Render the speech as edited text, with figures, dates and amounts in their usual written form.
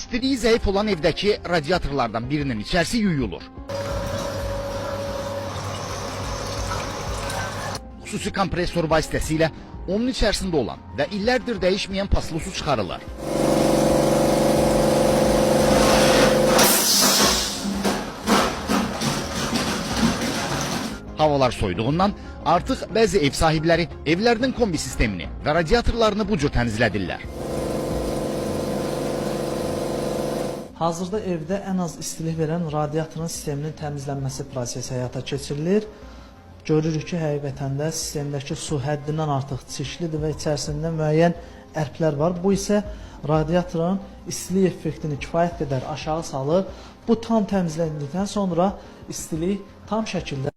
İstiliyi zəif olan evdəki radiatorlardan birinin içərisi yuyulur. Xüsusi kompresor vasitəsilə onun içərisində olan və illərdir dəyişməyən paslı su çıxarılır. Havalar soyduğundan artıq bəzi ev sahibləri evlərinin kombi sistemini və radiatorlarını bu cür təmizlədirlər. Hazırda evdə ən az istilik verən radiatorun sisteminin təmizlənməsi prosesi həyata keçirilir. Görürük ki, həqiqətən də sistemdəki su həddindən artıq çirklidir və içərisində müəyyən ərklər var. Bu isə radiatorun istilik effektini kifayət qədər aşağı salır. Bu tam təmizləndikdən sonra istilik tam şəkildə